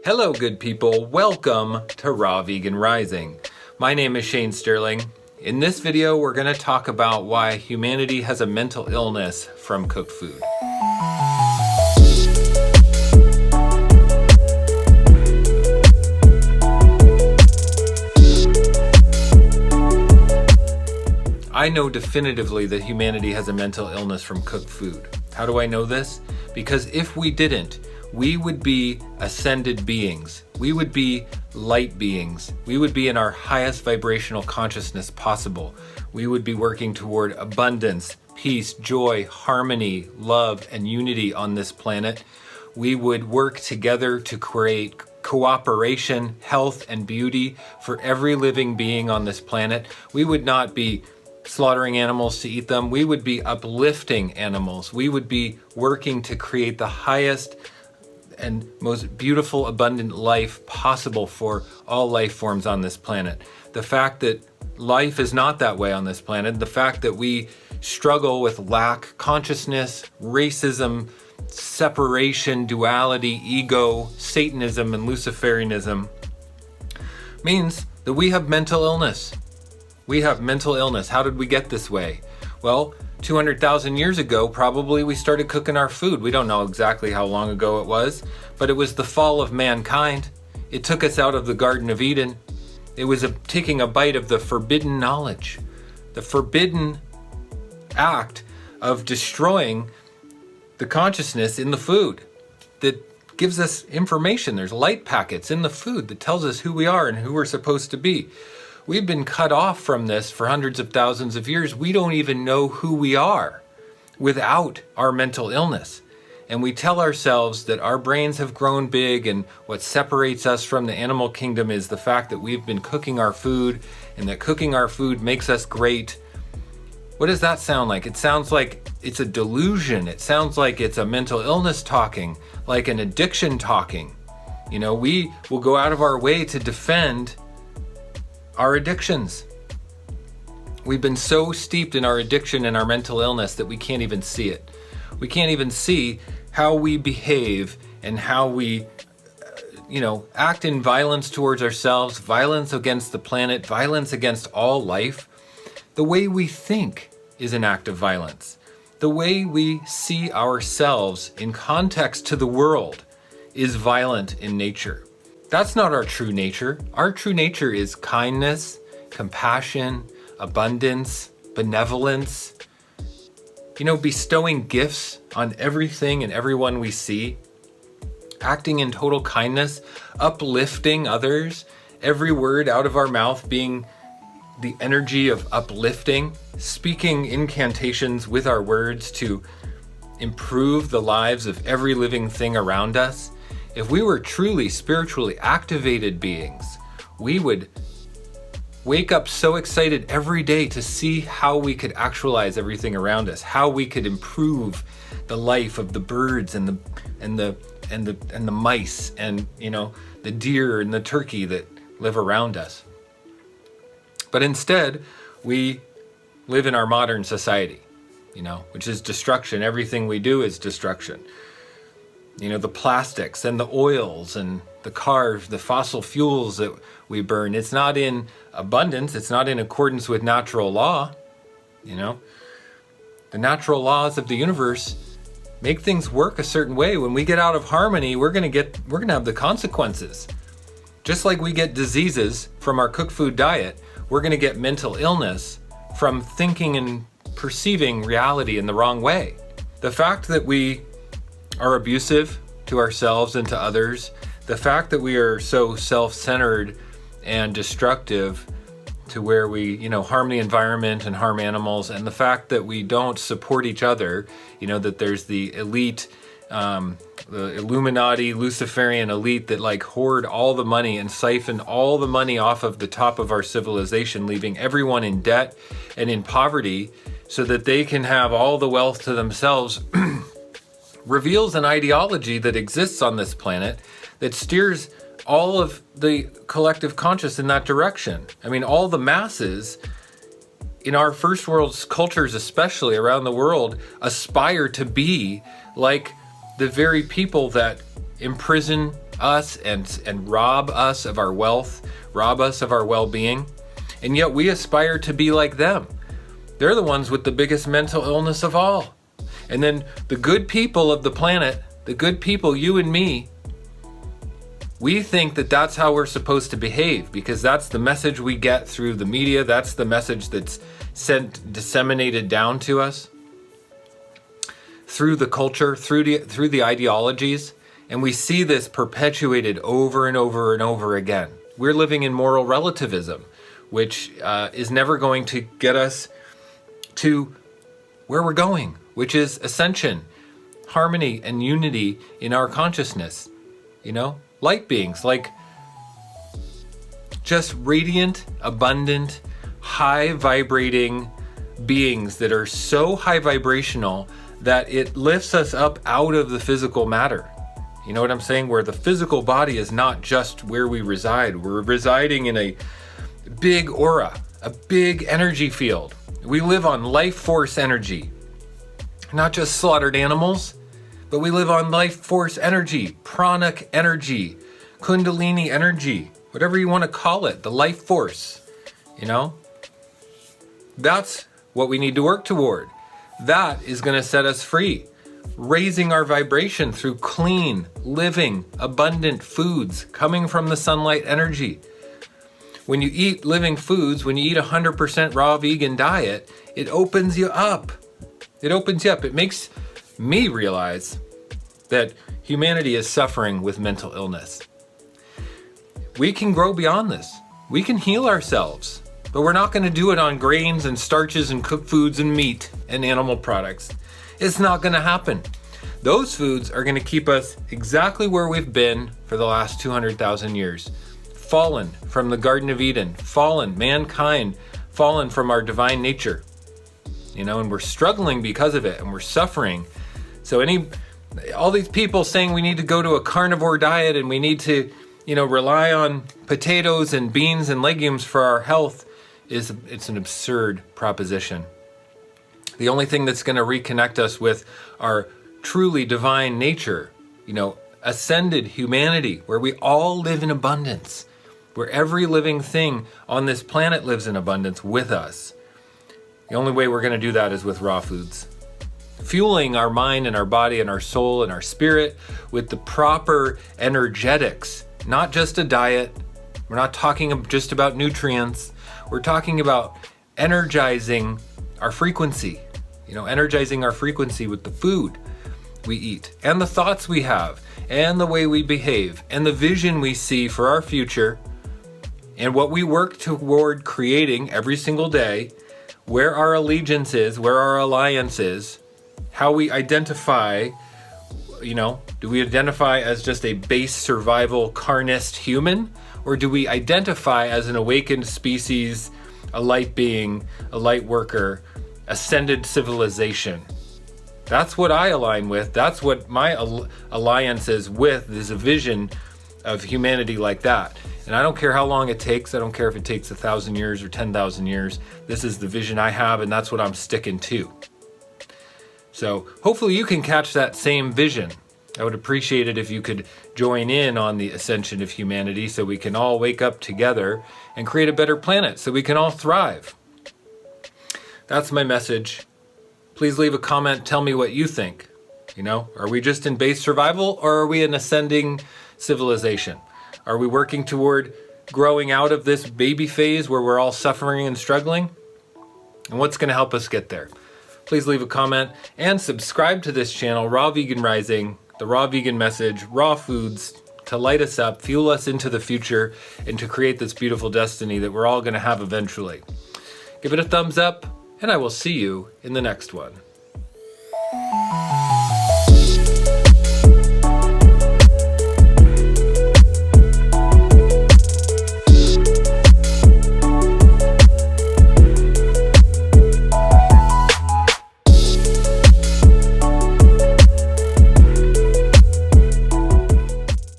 Hello, good people. Welcome to Raw Vegan Rising. My name is Shane Sterling. In this video, we're going to talk about why humanity has a mental illness from cooked food. I know definitively that humanity has a mental illness from cooked food. How do I know this? Because if we didn't, we would be ascended beings. We would be light beings. We would be in our highest vibrational consciousness possible. We would be working toward abundance, peace, joy, harmony, love, and unity on this planet. We would work together to create cooperation, health, and beauty for every living being on this planet. We would not be slaughtering animals to eat them. We would be uplifting animals. We would be working to create the highest and most beautiful, abundant life possible for all life forms on this planet. The fact that life is not that way on this planet, the fact that we struggle with lack consciousness, racism, separation, duality, ego, Satanism, and Luciferianism means that we have mental illness. We have mental illness. How did we get this way? Well, 200,000 years ago, probably we started cooking our food. We don't know exactly how long ago it was, but it was the fall of mankind. It took us out of the Garden of Eden. It was taking a bite of the forbidden knowledge, the forbidden act of destroying the consciousness in the food that gives us information. There's light packets in the food that tells us who we are and who we're supposed to be. We've been cut off from this for hundreds of thousands of years. We don't even know who we are without our mental illness. And we tell ourselves that our brains have grown big and what separates us from the animal kingdom is the fact that we've been cooking our food and that cooking our food makes us great. What does that sound like? It sounds like it's a delusion. It sounds like it's a mental illness talking, like an addiction talking. You know, we will go out of our way to defend our addictions. We've been so steeped in our addiction and our mental illness that we can't even see it. We can't even see how we behave and how we, act in violence towards ourselves, violence against the planet, violence against all life. The way we think is an act of violence. The way we see ourselves in context to the world is violent in nature. That's not our true nature. Our true nature is kindness, compassion, abundance, benevolence, bestowing gifts on everything and everyone we see, acting in total kindness, uplifting others, every word out of our mouth being the energy of uplifting, speaking incantations with our words to improve the lives of every living thing around us. If we were truly spiritually activated beings, we would wake up so excited every day to see how we could actualize everything around us, how we could improve the life of the birds and the mice and the deer and the turkey that live around us. But instead, we live in our modern society, which is destruction. Everything we do is destruction. The plastics and the oils and the cars, the fossil fuels that we burn, it's not in abundance. It's not in accordance with natural law. The natural laws of the universe make things work a certain way. When we get out of harmony, we're going to have the consequences. Just like we get diseases from our cooked food diet, we're going to get mental illness from thinking and perceiving reality in the wrong way. The fact that we are abusive to ourselves and to others, the fact that we are so self-centered and destructive to where we, harm the environment and harm animals, and the fact that we don't support each other, that there's the elite, the Illuminati, Luciferian elite that hoard all the money and siphon all the money off of the top of our civilization, leaving everyone in debt and in poverty so that they can have all the wealth to themselves, reveals an ideology that exists on this planet that steers all of the collective conscious in that direction. I mean, all the masses in our first world cultures, especially around the world, aspire to be like the very people that imprison us and rob us of our wealth, rob us of our well-being, and yet we aspire to be like them. They're the ones with the biggest mental illness of all. And then the good people of the planet, the good people, you and me, we think that that's how we're supposed to behave because that's the message we get through the media. That's the message that's disseminated down to us through the culture, through the ideologies. And we see this perpetuated over and over and over again. We're living in moral relativism, which is never going to get us to where we're going, which is ascension, harmony and unity in our consciousness. You know, light beings, like just radiant, abundant, high vibrating beings that are so high vibrational that it lifts us up out of the physical matter. You know what I'm saying? Where the physical body is not just where we reside. We're residing in a big aura, a big energy field. We live on life force energy, not just slaughtered animals, but we live on life force energy, pranic energy, kundalini energy, whatever you want to call it, the life force, you know? That's what we need to work toward. That is going to set us free, raising our vibration through clean, living, abundant foods coming from the sunlight energy. When you eat living foods, when you eat 100% raw vegan diet, it opens you up. It opens you up. It makes me realize that humanity is suffering with mental illness. We can grow beyond this. We can heal ourselves, but we're not going to do it on grains and starches and cooked foods and meat and animal products. It's not going to happen. Those foods are going to keep us exactly where we've been for the last 200,000 years. Fallen from the Garden of Eden, fallen, mankind, fallen from our divine nature. You know, and we're struggling because of it, and we're suffering. So all these people saying we need to go to a carnivore diet and we need to, you know, rely on potatoes and beans and legumes for our health it's an absurd proposition. The only thing that's going to reconnect us with our truly divine nature, you know, ascended humanity, where we all live in abundance, where every living thing on this planet lives in abundance with us. The only way we're going to do that is with raw foods. Fueling our mind and our body and our soul and our spirit with the proper energetics, not just a diet. We're not talking just about nutrients. We're talking about energizing our frequency, you know, energizing our frequency with the food we eat and the thoughts we have and the way we behave and the vision we see for our future and what we work toward creating every single day, where our allegiance is, where our alliance is, how we identify, you know, do we identify as just a base survival carnist human, or do we identify as an awakened species, a light being, a light worker, ascended civilization? That's what I align with. That's what my alliance is with, is a vision of humanity like that. And I don't care how long it takes. I don't care if it takes 1,000 years or 10,000 years. This is the vision I have, and that's what I'm sticking to. So hopefully you can catch that same vision. I would appreciate it if you could join in on the ascension of humanity so we can all wake up together and create a better planet so we can all thrive. That's my message. Please leave a comment. Tell me what you think. You know, are we just in base survival, or are we an ascending civilization? Are we working toward growing out of this baby phase where we're all suffering and struggling? And what's going to help us get there? Please leave a comment and subscribe to this channel, Raw Vegan Rising, the raw vegan message, raw foods to light us up, fuel us into the future, and to create this beautiful destiny that we're all going to have eventually. Give it a thumbs up, and I will see you in the next one.